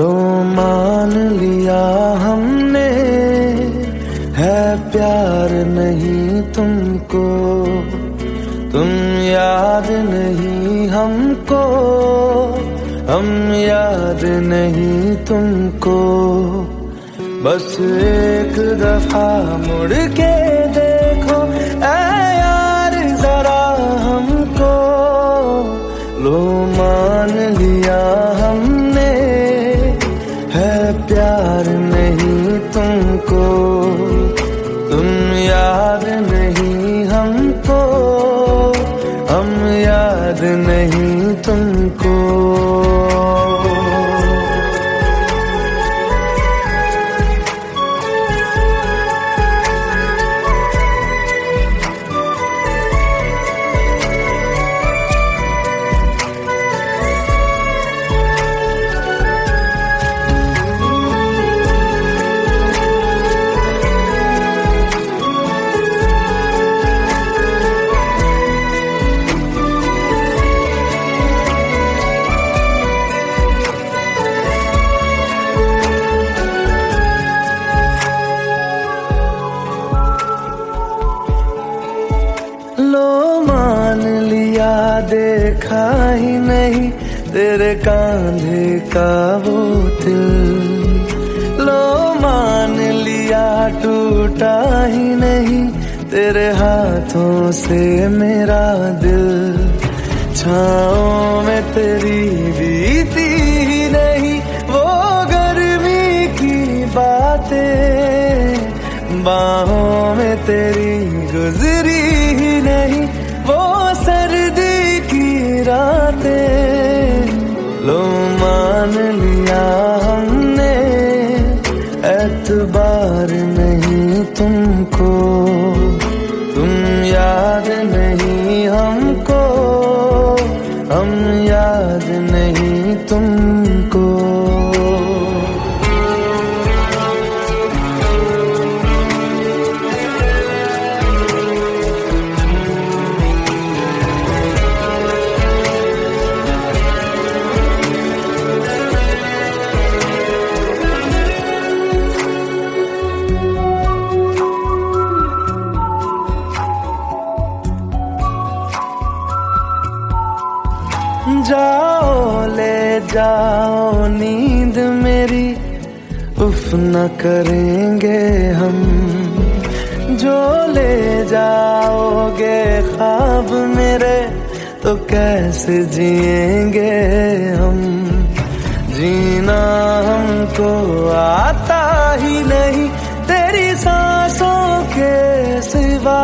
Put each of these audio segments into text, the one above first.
लो मान लिया हमने, है प्यार नहीं तुमको, तुम याद नहीं हमको, हम याद नहीं तुमको। बस एक दफा मुड़ के देखो ऐ यार जरा हमको, लो मान लिया हमने, है प्यार नहीं तुमको, तुम याद नहीं हमको, हम याद नहीं तुमको। लो मान लिया देखा ही नहीं तेरे कांधे का वो दिल, लो मान लिया टूटा ही नहीं तेरे हाथों से मेरा दिल। छाँव में तेरी बीती ही नहीं वो गर्मी की बातें, बाहों में तेरी गुजरी ही नहीं वो सर्दी की रातें। लो मान लिया हमने, एतबार नहीं तुमको, तुम याद नहीं हमको, हम याद नहीं तुमको। जाओ ले जाओ नींद मेरी, उफ न करेंगे हम, जो ले जाओगे ख्वाब मेरे तो कैसे जिएंगे हम। जीना हमको आता ही नहीं तेरी सांसों के सिवा,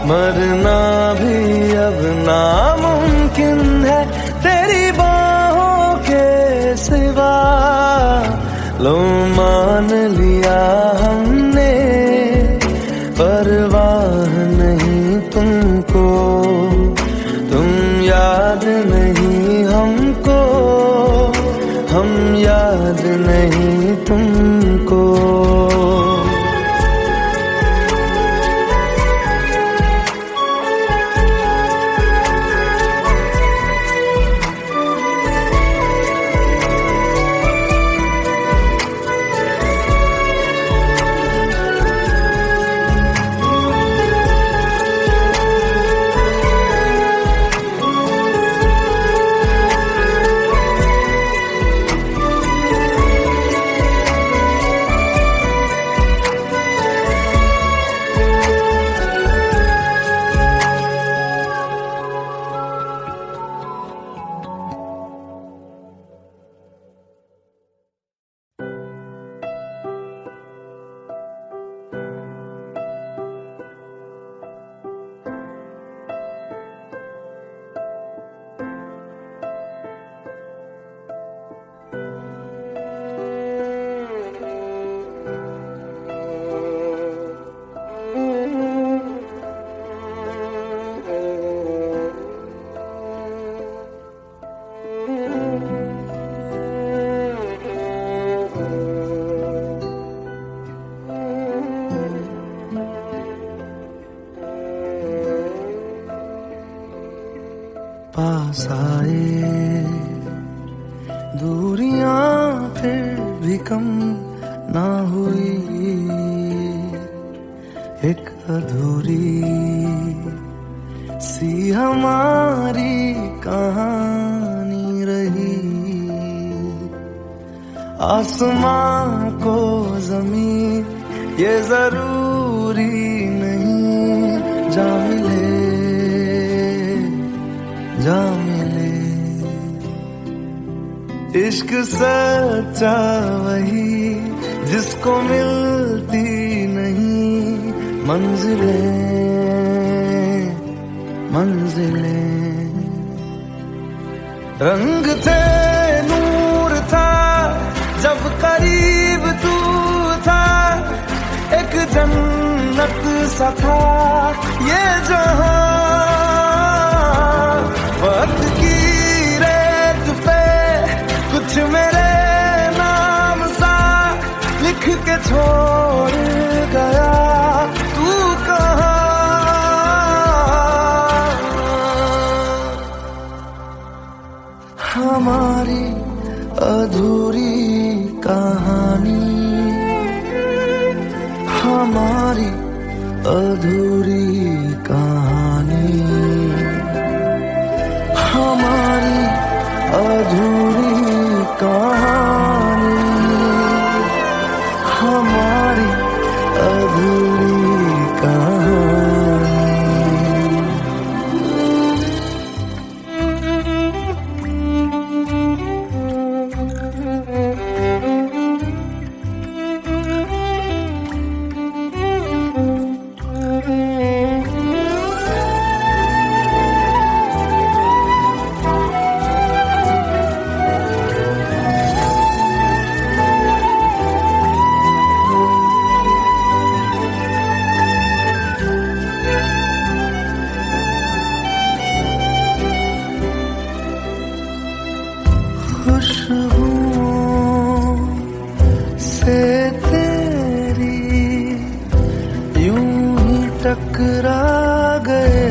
मरना भी अब नामुमकिन है तेरी बाहों के सिवा। लो मान लिया हमने, परवाह नहीं तुमको, तुम याद नहीं हमको, हम याद नहीं तुमको। कम ना हुई, एक अधूरी सी हमारी कहानी रही। आसमां को ज़मीन ये जरूरी नहीं, जा मिले जा मिले। इश्क सच्चा वही जिसको मिलती नहीं मंजिलें मंजिलें। रंग थे नूर था जब करीब तू था, एक जन्नत सा था ये जहां। वक्त की रेत पे कुछ मेरे नाम सा लिख के छोड़ गया, तू कहाँ? हमारी अधूरी कहानी, हमारी अधूरी कहानी, हमारी अधूरी कहानी, हमारी अधूरी कहानी। खुशबुओं से तेरी यूं ही टकरा गए,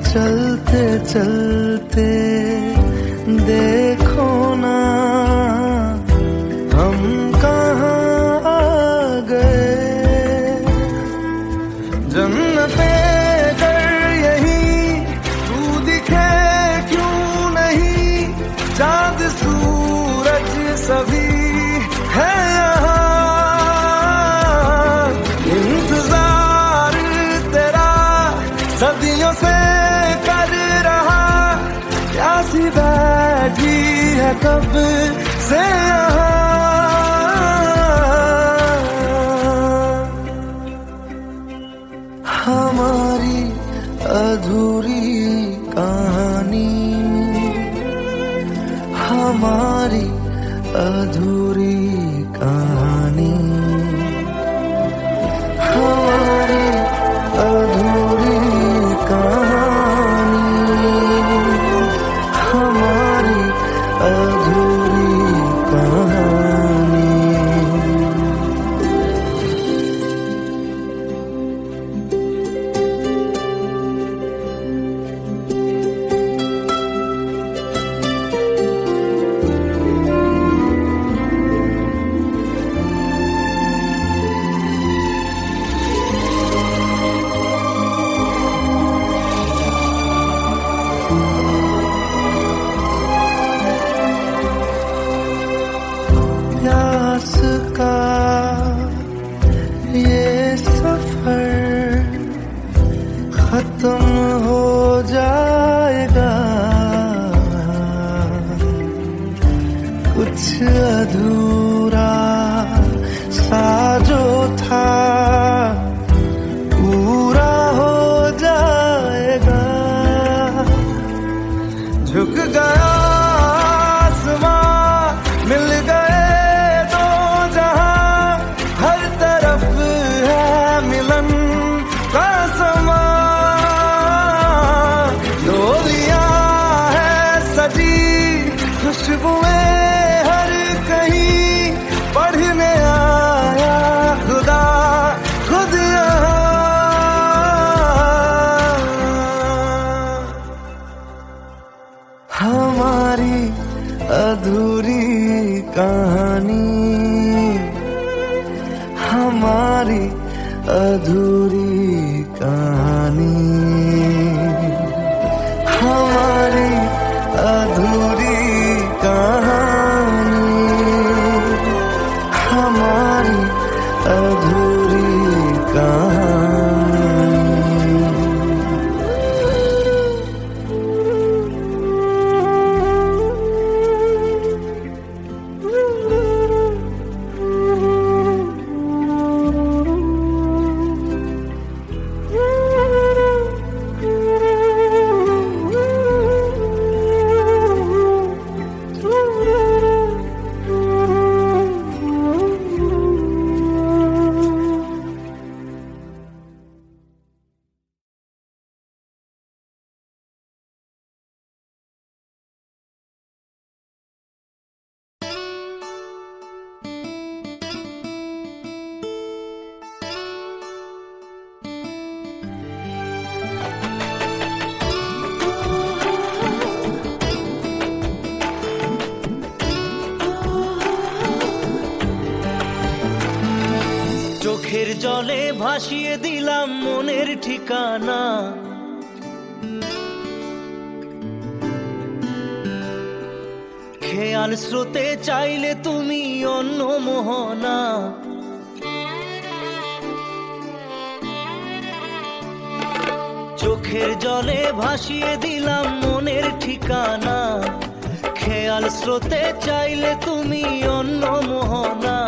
चलते चलते देखो ना हम कहाँ आ गए। जन्नते चाँद सूरज सभी है यहाँ, इंतजार तेरा सदियों से कर रहा, प्यासी बैठी है कब से यहाँ। हमारी अधूरी कहानी, हमारी अधूरी कहानी, हमारी अधूरी कहानी, हमारी अधूरी कहानी। प्यास का ये सफर खत्म हो जाएगा, कुछ अधूरा सा जो था पूरा हो जाएगा। झुक गया आसमां, मिल गए दो जहां, हर तरफ है मिलन का समा। डोलियां है सजी खुशबुएं हर कहीं, पढ़ने आया खुदा खुद यहाँ। हमारी अधूरी कहानी, हमारी अधूरी कहानी, हमारी अधूरी कहानी, हमारी अधूरी कहानी। চোখের জলে ভাসিয়ে দিলাম মনের ঠিকানা, খেয়াল স্রোতে চাইলে তুমি অন্য মোহনা। চোখের জলে ভাসিয়ে দিলাম মনের ঠিকানা, খেয়াল স্রোতে চাইলে তুমি অন্য মোহনা।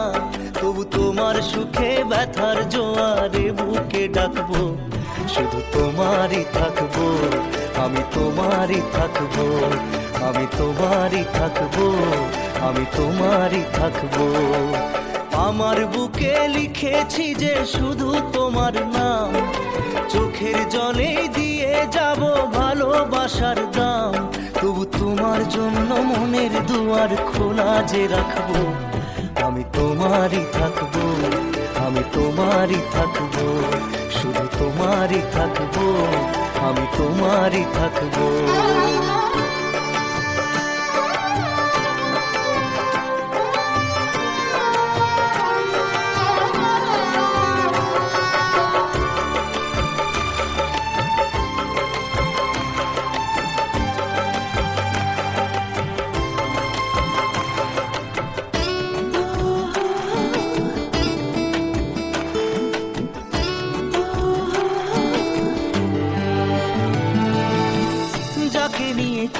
তবু তোমার সুখে ব্যথার জোয়ারে বুকে ডাকবো, শুধু তোমারই থাকবো, আমি তোমারই থাকবো, আমি তোমারই থাকবো, আমি তোমারই থাকবো। আমার বুকে লিখেছি যে শুধু তোমার নাম, চোখের জলে দিয়ে যাব ভালোবাসার দাম। তবু তোমার জন্য মনের দুয়ার খোলা যে রাখবো, আমি তোমারই থাকবো, আমি তোমারই থাকবো, শুধু তোমারই থাকবো, আমি তোমারই থাকবো।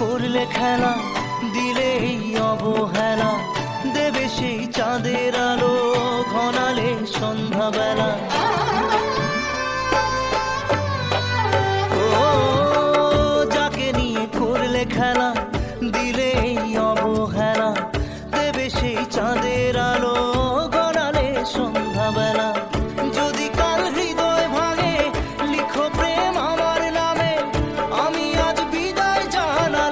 করলে খেলা, দিলে এই অবহেলা, দেবে সেই চাঁদের আলো ঘনালে সন্ধ্যাবেলা। ও যাকে নিয়ে করলে খেলা, দিলে এই অবহেলা, দেবে সেই চাঁদের আলো ঘনালে সন্ধ্যাবেলা। যদি কাল হৃদয় ভাঙে লিখো প্রেম আমার নামে, আমি আজ বিদায় জানালাম।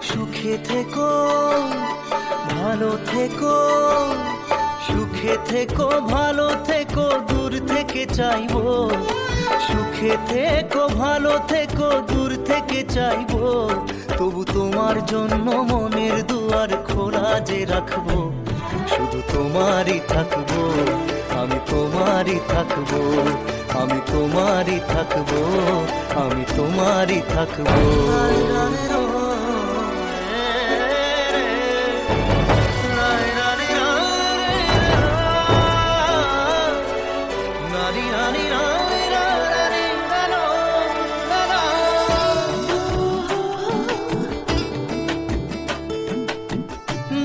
সুখে থেকো ভালো থেকো, সুখে থেকো ভালো থেকো, দূর থেকে চাইবো। সুখে থেকো ভালো থেকো, দূর থেকে চাইবো। তবু তোমার জন্য মনের দুয়ার খোলা যে রাখবো, শুধু তোমারই থাকবো, আমি তোমারই থাকবো, আমি তোমারই থাকবো, আমি তোমারই থাকবো।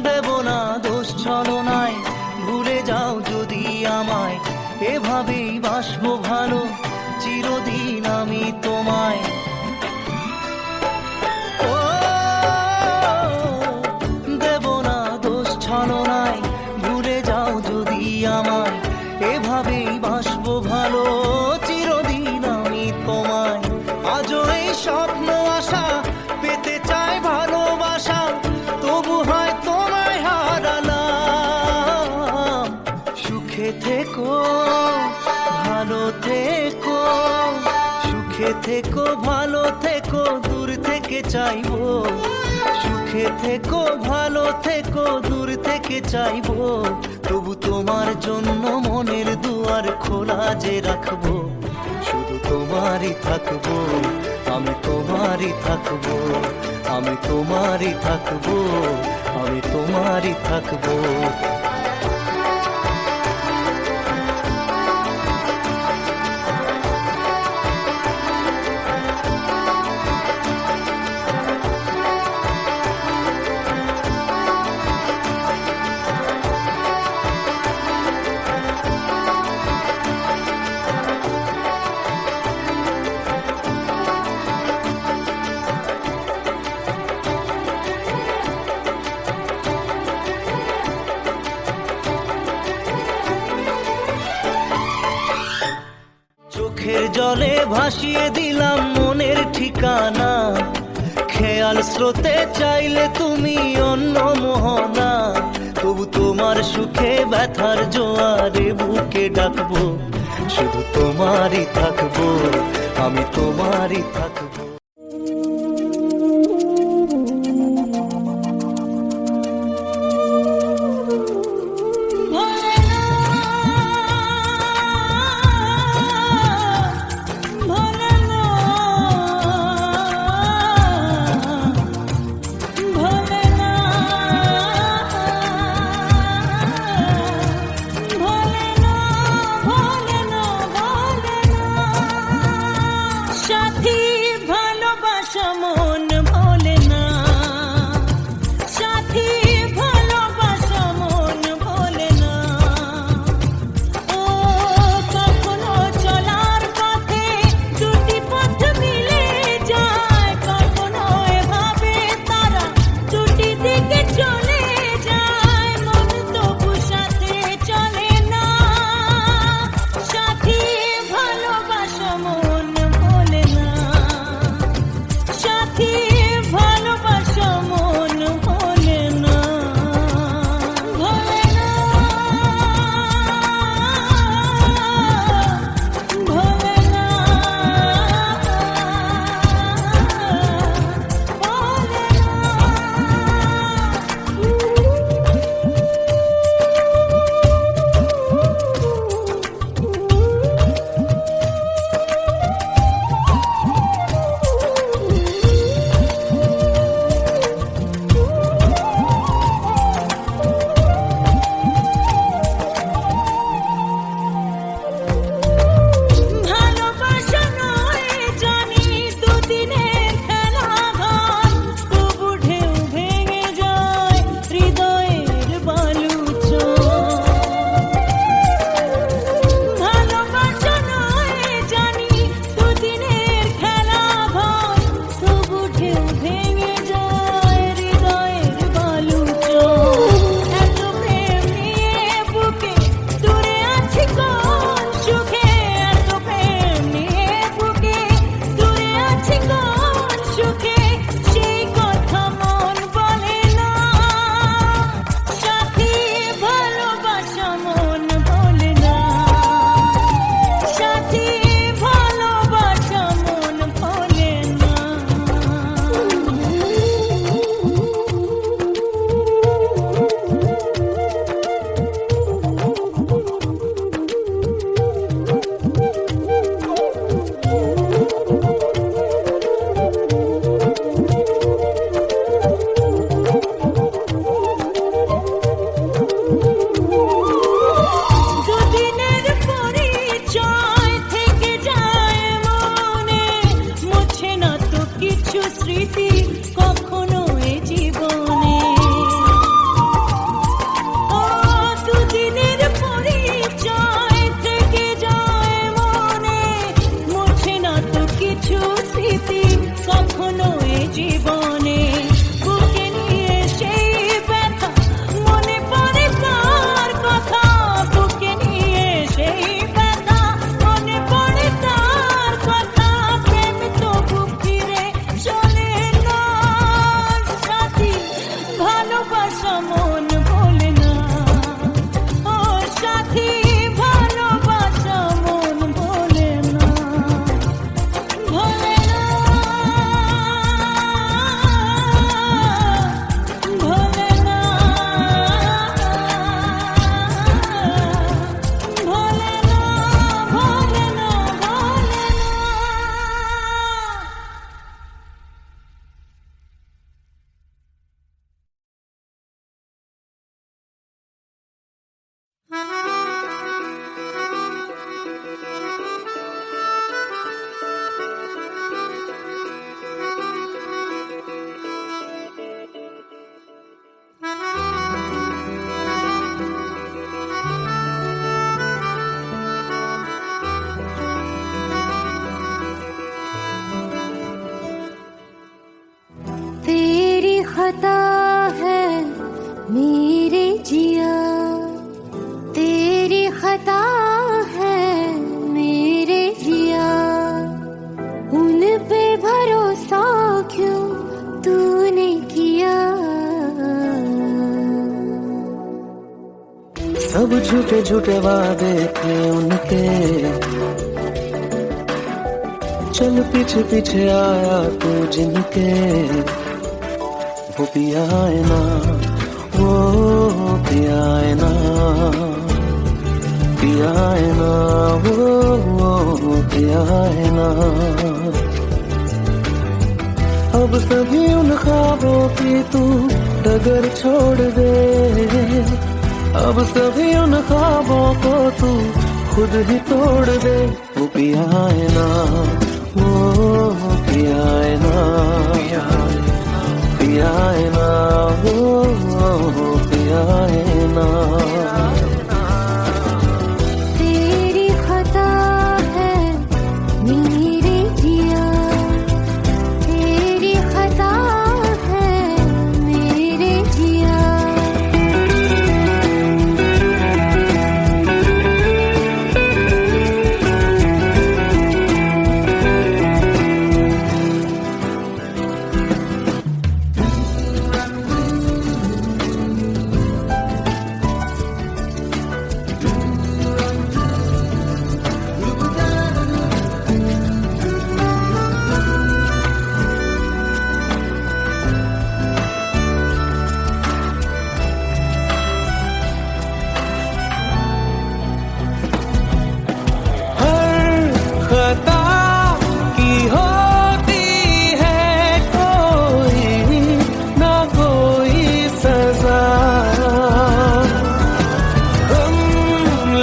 দেব না দোষ ছলনায়, ভুলে যাও যদি আমায়, এভাবেই বাসবো ভালো চিরদিন আমি তোমায়। ও দেব না দোষ ছলনায়, ভুলে যাও যদি আমায়, এভাবেই বাসবো ভালো চিরদিন আমি তোমায়। আজও এই স্বপ্ন আশা পেতে চাই ভালোবাসা, তবু হয় তোমায় হারালাম। সুখে থেকো ভালো থেকো, সুখে থেকো ভালো থেকো, দূর থেকে চাইবো। সুখে সুখে থেকো ভালো থেকো দূর থেকে চাইবো, তবু তোমার জন্য মনের দুয়ার খোলা যে রাখবো। শুধু তোমারই থাকবো, আমি তোমারই থাকবো, আমি তোমারই থাকবো, আমি তোমারই থাকবো। চোখের জলে ভাসিয়ে দিলাম মনের ঠিকানা, খেয়াল স্রোতে চাইলে তুমি অন্য মোহনা। তবু তোমার সুখে ব্যথার জোয়ারে বুকে ডাকবো, শুধু তোমারই থাকবো, আমি তোমারই থাকবো। সাথী खता है मेरे जिया, तेरी खता है मेरे जिया, उन पे भरोसा क्यों तूने किया। सब झूठे झूठे वादे थे उनके, चल पीछे पीछे आया तू जिनके, वो पिया है ना, वो पिया है ना, पिया है ना, वो पिया है ना। अब सभी उन ख्वाबों की तू डगर छोड़ दे, अब सभी उन ख्वाबों को तू खुद ही तोड़ दे। वो पिया है ना, वो पिया है ना, पिया है ना, वो पिया है ना। तेरी खता है मेरे जिया, तेरी खता है मेरे जिया। खता की होती है कोई ना कोई सजा, हम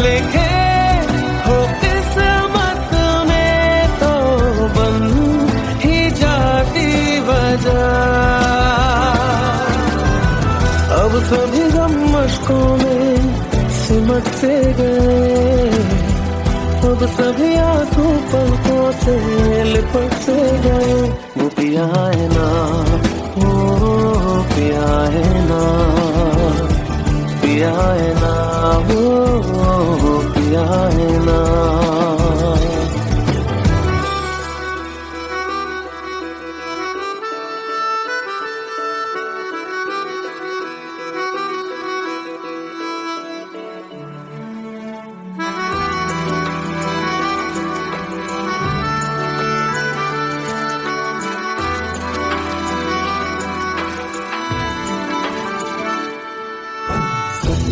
लिखे हो किस्मत में तो बन ही जाती वजह। अब सभी गम मशकों में सिमट से गए, अब सभी आंसू पलकों से लिपट से गए। वो पिया है ना, वो पिया है ना, पिया है ना, वो पिया है ना।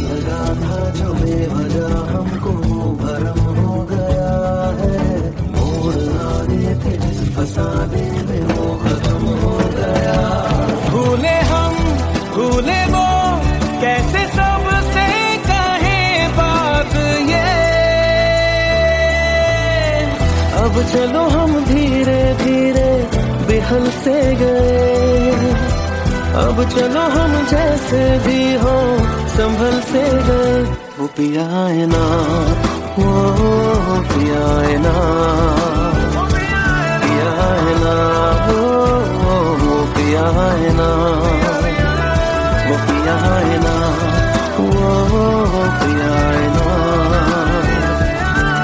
लगा था जो बेवजह हमको भरम हो गया है, मोड़ आगे थे जिस फसाने में वो खत्म हो गया। भूले हम भूले वो कैसे सबसे कहे बात ये, अब चलो हम धीरे धीरे बेहल से गए, अब चलो हम जैसे भी हो संभल से गए। वो पिया है ना, वो पिया है ना, पिया है ना, वो पिया है ना, वो पिया है ना, वो पिया है ना,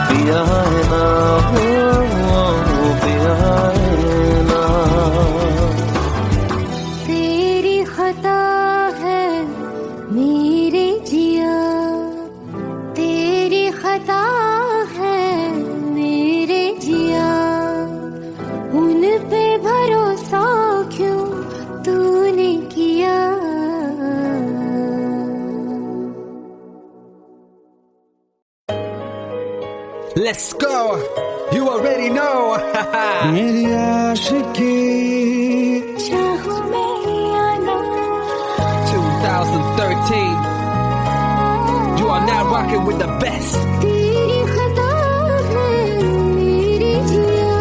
पिया है ना, वो पिया है ना। तेरी खता है मेरे जिया, तेरी खता है मेरे जिया, उन पे भरोसा क्यों तूने किया। Let's go. You already know. मेरी आशिकी चाहूं मैं या ना, 2013. You are now rocking with the best. तेरी खता है मेरे जिया।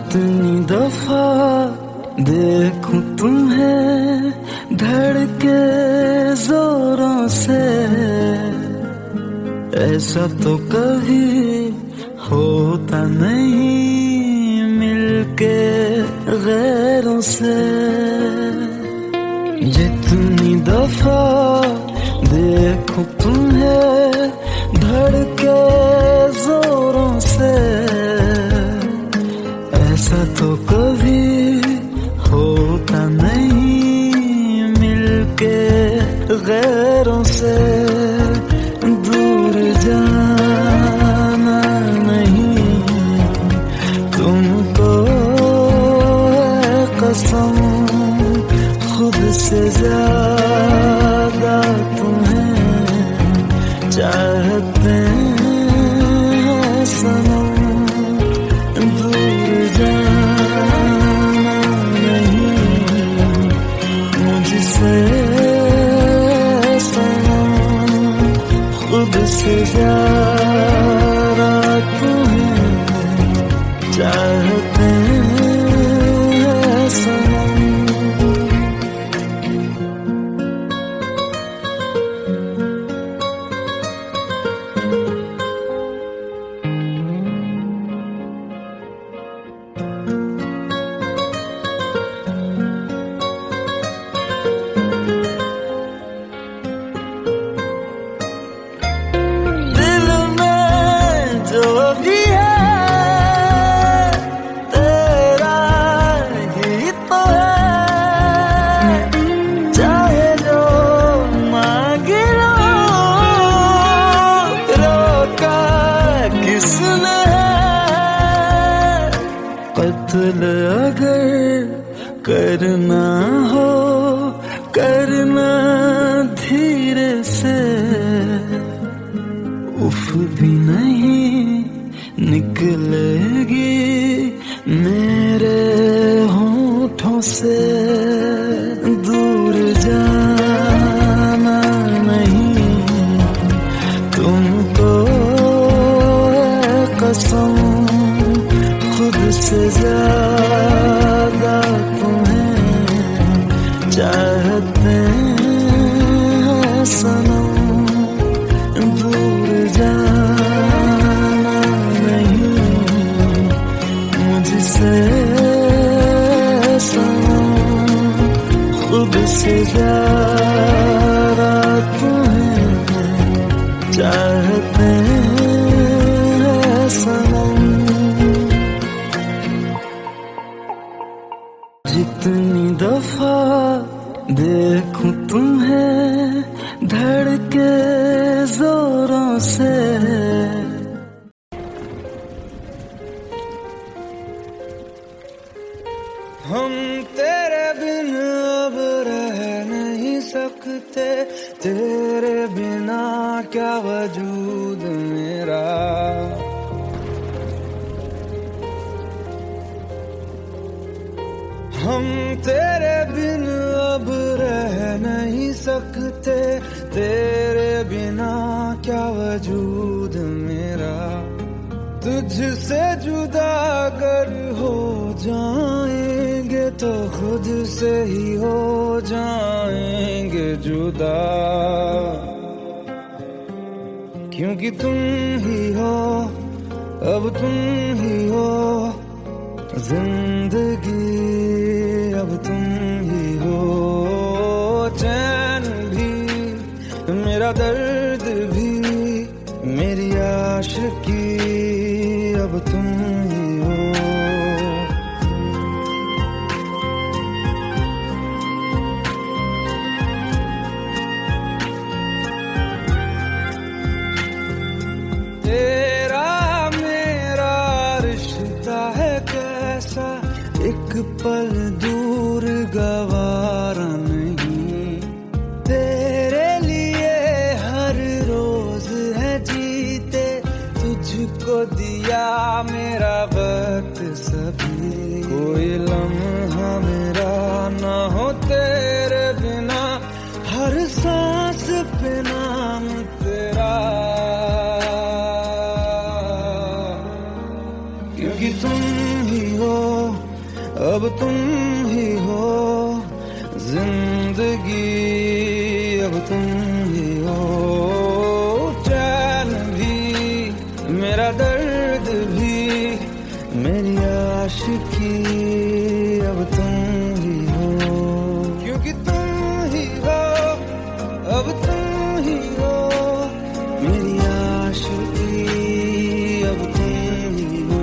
जितनी दफा देखूं तुम्हें धड़के जोरों से, ऐसा तो कभी होता नहीं मिलके गैरों से। जितनी दफा देखूं तुम्हें धड़के जोरों से, ऐसा तो कभी होता नहीं मिलके गैरों से। दूर जाना नहीं तुमको है कसम, खुद से ज्यादा तुम्हें चाहते हैं सनम। दूर जाना नहीं मुझसे सनम, खुद से ज्यादा तुम्हें चाहते हैं सनम। कत्ल अगर करना हो करना धीरे से, उफ भी नहीं निकलेगी मेरे होठों से। दूर जाना नहीं तुमको है कसम, खुद से ज्यादा तुम्हें चाहते हैं सनम। दूर जाना नहीं मुझसे सनम, खुद से ज्यादा तुम्हें चाहते हैं सनम। जितनी दफा देखूं तुम्हें धड़के जोरों से, हम तेरे बिन अब रह नहीं सकते, तेरे बिना क्या वजूद मेरा। हम तेरे बिन अब रह नहीं सकते, तेरे बिना क्या वजूद मेरा। तुझसे जुदा अगर हो जाएंगे तो खुद से ही हो जाएंगे जुदा, क्योंकि तुम ही हो अब तुम ही हो जिंदगी, अब तुम ही हो चैन भी मेरा दर्द भी मेरी आशिकी, अब तुम ही हो। तेरा मेरा रिश्ता है कैसा, एक पल दूर गवारा नहीं। तेरे लिए हर रोज है जीते, तुझको दिया मेरा वक्त सभी। कोई लम्हा मेरा ना हो तेरे बिना, हर सांस पे नाम तेरा, क्योंकि तुम ही हो अब तुम ही हो जिंदगी, अब तुम ही हो चैन भी, मेरा दर्द भी, मेरी आशिकी, अब तुम ही हो, क्योंकि तुम ही हो, अब तुम ही हो मेरी आशिकी, अब तुम ही हो।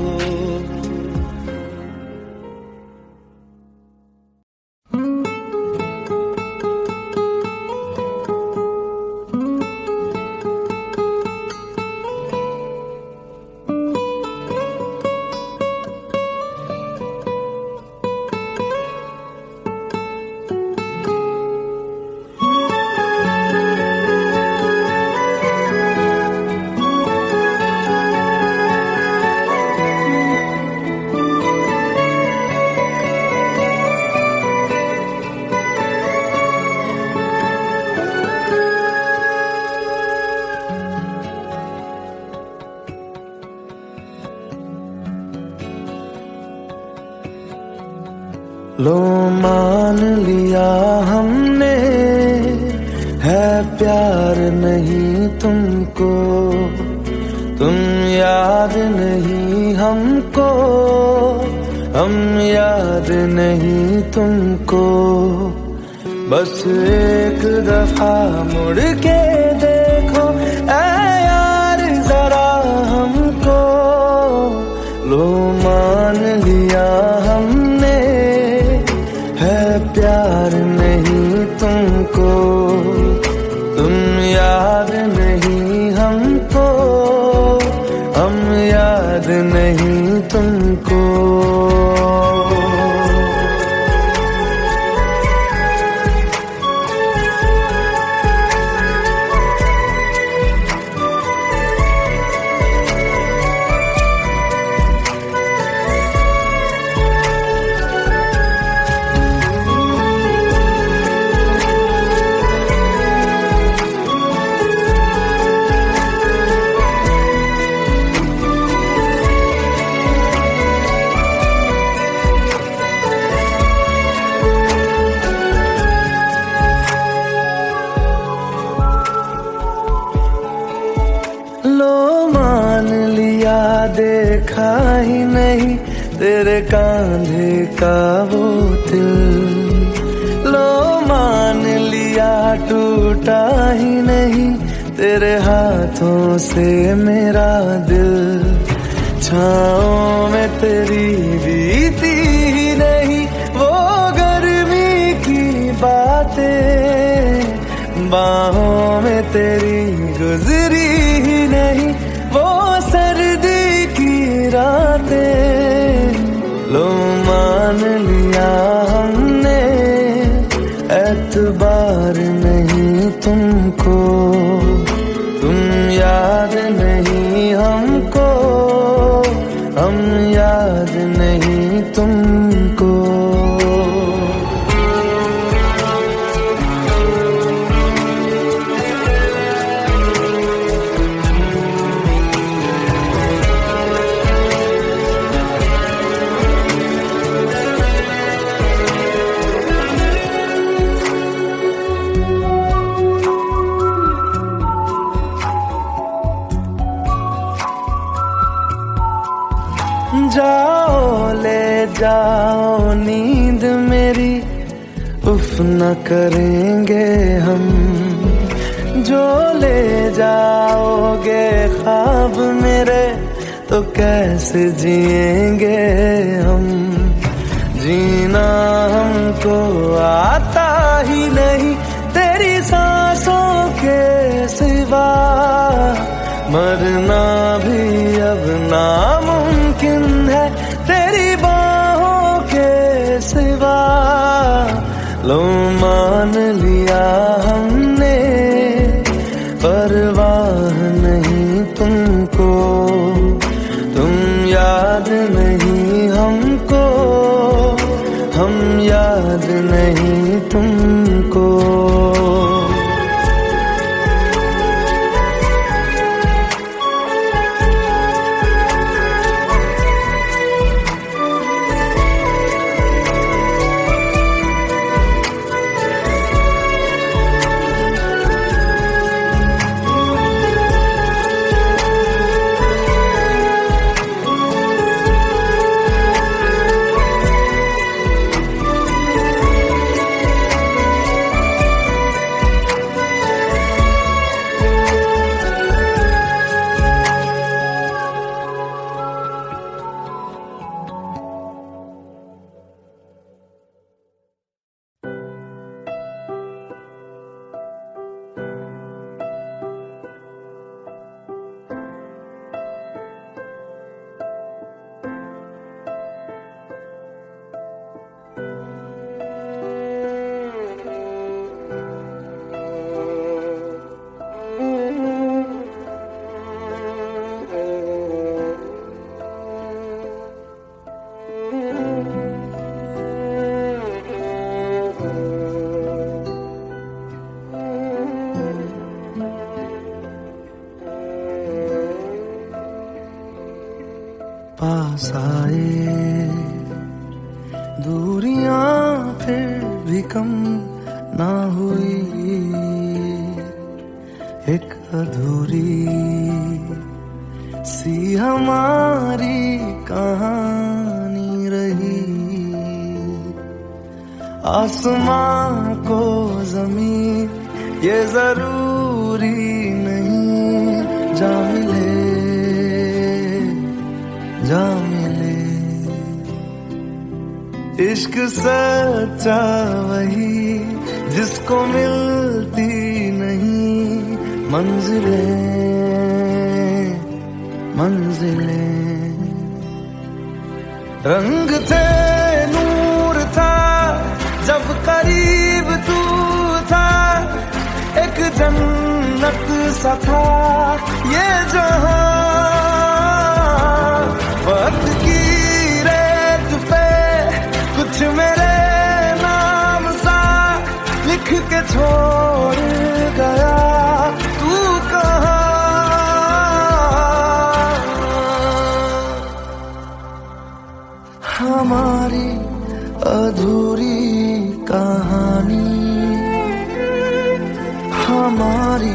लो मान लिया हमने है प्यार नहीं तुमको, तुम याद नहीं हमको, हम याद नहीं तुमको, बस एक दफा मुड़ के देखो ऐ यार जरा हमको, लो मान लिया हमने है प्यार नहीं तुमको, तुम याद नहीं हमको, हम याद नहीं तुमको। देखा ही नहीं तेरे कांधे का वो दिल, लो मान लिया टूटा ही नहीं तेरे हाथों से मेरा दिल, छाँव में तेरी बीती ही नहीं वो गर्मी की बातें, बाहों में तेरी गुजरी ही नहीं वो सर्दी की रातें, लो मान लिया हमने एतबार नहीं तुमको, तुम याद नहीं हमको, हम याद नहीं तुमको। जाओ ले जाओ नींद मेरी, उफ न करेंगे हम, जो ले जाओगे ख्वाब मेरे तो कैसे जिएंगे हम, जीना हमको आता ही नहीं तेरी सांसों के सिवा, मरना भी अब नामुमकिन है तेरी बाहों के सिवा, लो मान लिया हमने परवाह नहीं तुमको, तुम याद नहीं हमको, हम याद नहीं तुमको। दूरियां फिर भी कम ना हुई, एक अधूरी सी हमारी कहानी रही। आसमां को जमीन ये जरूरी नहीं, जा मिले जा मिले। इश्क सच्चा वही जिसको मिलती नहीं मंजिलें मंजिलें। रंग थे नूर था जब करीब तू था, एक जन्नत सा था ये जहां। वक्त की रेत पे कुछ मेरे नाम सा लिख के छोड़ गया, तू कहाँ? हमारी अधूरी कहानी, हमारी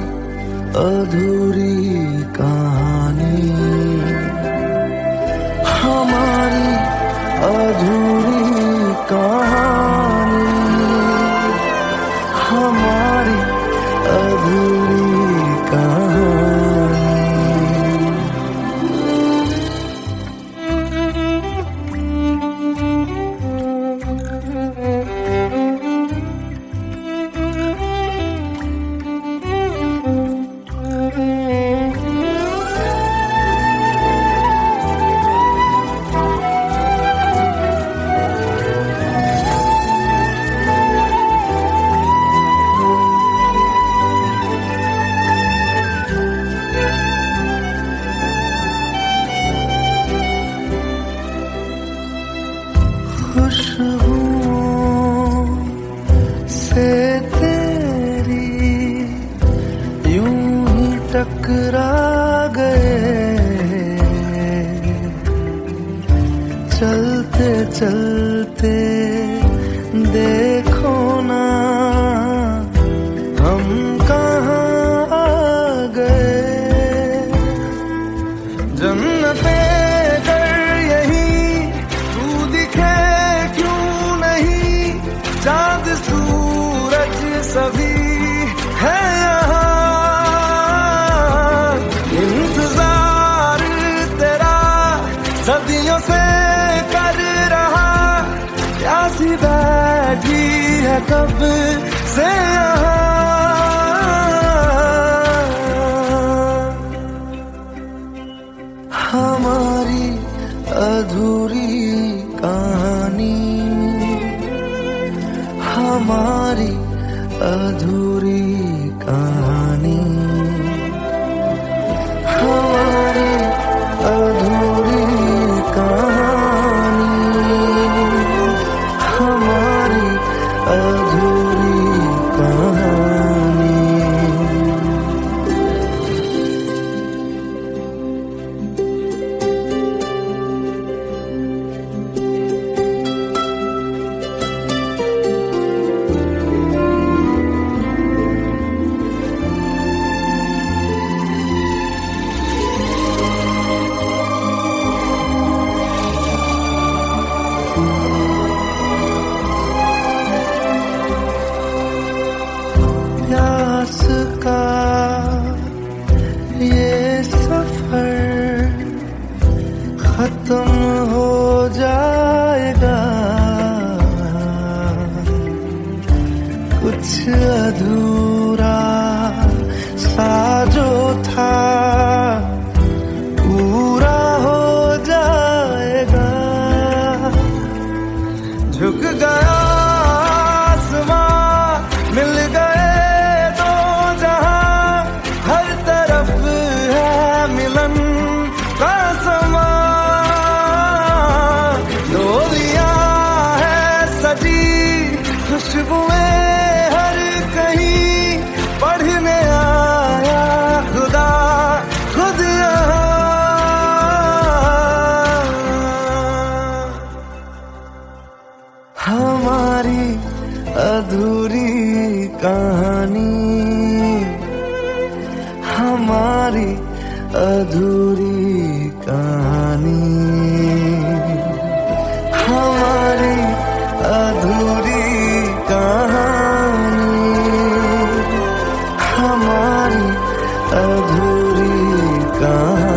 अधूरी कहानी, हमारी अधूरी कहानी, हमारी अधूरी कहानी। खुशबुओं से तेरी यूं ही टकरा गए, चलते चलते देखो ना हम कहाँ आ गए। जन्नते कर यही तू दिखे चाँद सूरज सभी है यहाँ, इंतजार तेरा सदियों से कर रहा, प्यासी बैठी है कब से यहाँ। हमारी अधूरी कहानी, हमारी अधूरी कहानी, हमारी अधूरी कहानी, हमारी अधूरी कहानी। प्यास का ये सफर खत्म हो जाएगा, कुछ अधूरा सा जो था पूरा हो जाएगा। झुक गया आसमां मिल गए दो जहां, हर तरफ है मिलन का समा। डोलियां है सजी खुशबुएं हर कहीं, पढ़ने आया खुदा खुद यहाँ। हमारी अधूरी कहानी, हमारी अधूरी कहानी, हमारी अधूरी कहानी, हमारी अधूरी कहानी।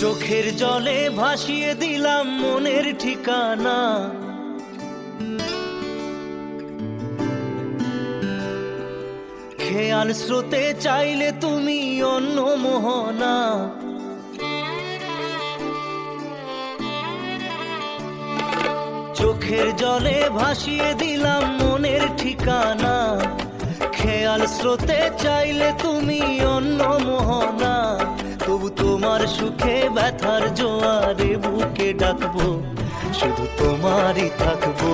চোখের জলে ভাসিয়ে দিলাম মনের ঠিকানা, খেয়াল স্রোতে চাইলে তুমি অন্য মোহনা। চোখের জলে ভাসিয়ে দিলাম মনের ঠিকানা, খেয়াল স্রোতে চাইলে তুমি অন্য মোহনা। তবু তোমার সুখে ব্যথার জোয়ারে বুকে ডাকবো, শুধু তোমারই থাকবো,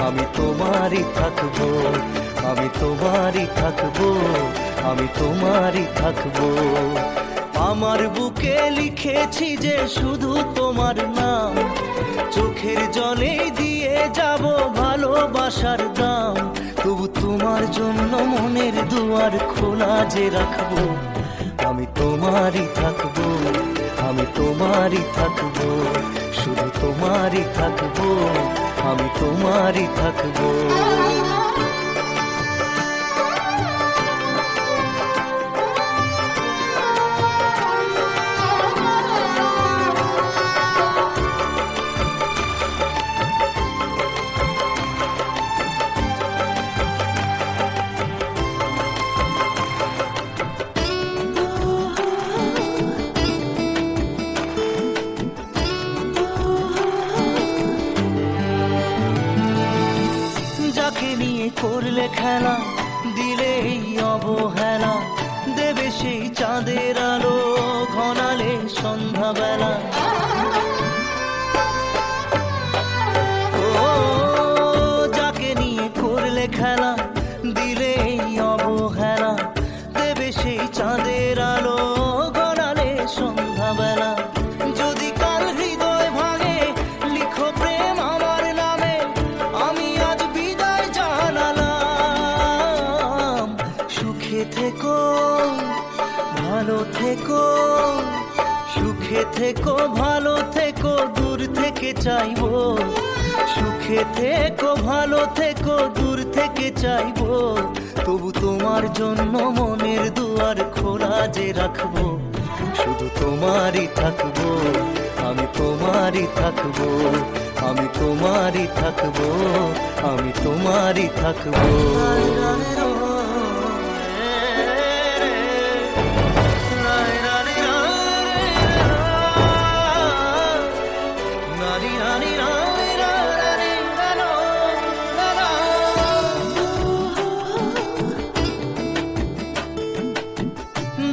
আমি তোমারই থাকবো, আমি তোমারই থাকবো, আমি তোমারই থাকবো। আমার বুকে লিখেছি যে শুধু তোমার নাম, চোখের জলে দিয়ে যাব ভালোবাসার দাম। তবু তোমার জন্য মনের দুয়ার খোলা যে রাখবো, আমি তোমারই থাকবো, আমি তোমারই থাকবো, শুধু তোমারই থাকবো, আমি তোমারই থাকবো। করলে খেলা দিলে এই অবহেলা, দেবে সেই চাঁদের আলো ঘনালে সন্ধ্যাবেলা। ও যাকে নিয়ে করলে খেলা দিলে এই অবহেলা, দেবে সেই চাঁদের আলো ঘনালে সন্ধ্যাবেলা। যদি কাল হৃদয় ভাঙে লিখো প্রেম আমার নামে, আমি আজ বিদায় জানালাম। সুখে থেকো ভালো থেকো, সুখে থেকো ভালো থেকো, দূর থেকে চাইবো। সুখে থেকো ভালো থেকো, দূর থেকে চাইবো। তবু তোমার জন্য মনের দুয়ার খোলা যে রাখবো, শুধু তোমারই থাকবো, আমি তোমারই থাকবো, আমি তোমারই থাকবো, আমি তোমারই থাকবো।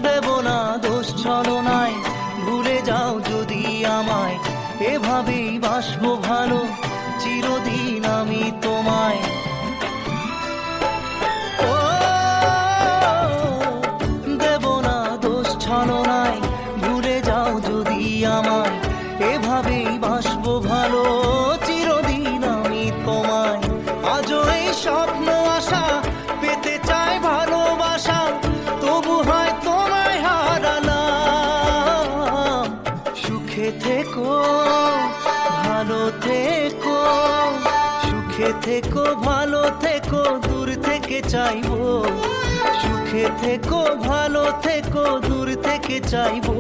দেব না দোষ ছলনায়, ভুলে যাও যদি আমায়, এভাবেই বাসবো ভালো চিরদিন আমি তোমায়। ও দেব না দোষ ছলনায়, ভুলে যাও যদি আমায়, এভাবেই বাসবো ভালো চিরদিন আমি তোমায়। আজও এই স্বপ্ন আশা পেতে চাই ভালোবাসা, তবু হয় তোমায় হারালাম। সুখে থেকো ভালো থেকো, সুখে থেকো ভালো থেকো, দূর থেকে চাইবো, সুখে থেকো ভালো থেকো দূর থেকে চাইবো,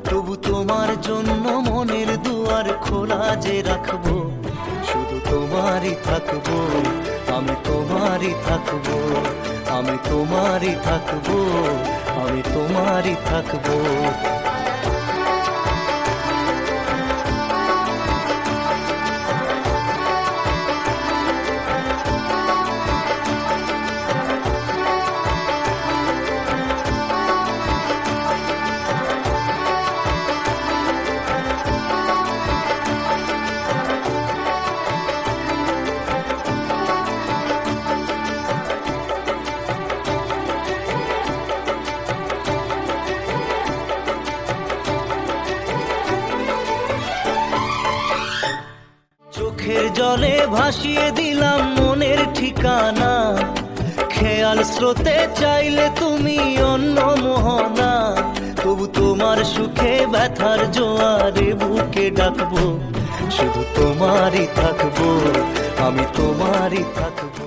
তবু তোমার জন্য মনের দুয়ার খোলা যে রাখবো। শুধু তোমারই থাকবো, আমি তোমারই থাকবো, আমি তোমারই থাকবো, আমি তোমারই থাকবো। চোখের জলে ভাসিয়ে দিলাম মনের ঠিকানা, খেয়াল স্রোতে চাইলে তুমি অন্য মোহনা, তবু তোমার সুখে ব্যথার জোয়ারে বুকে ডাকবো। শুধু তোমারই থাকবো, আমি তোমারই থাকবো।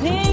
ভেঙে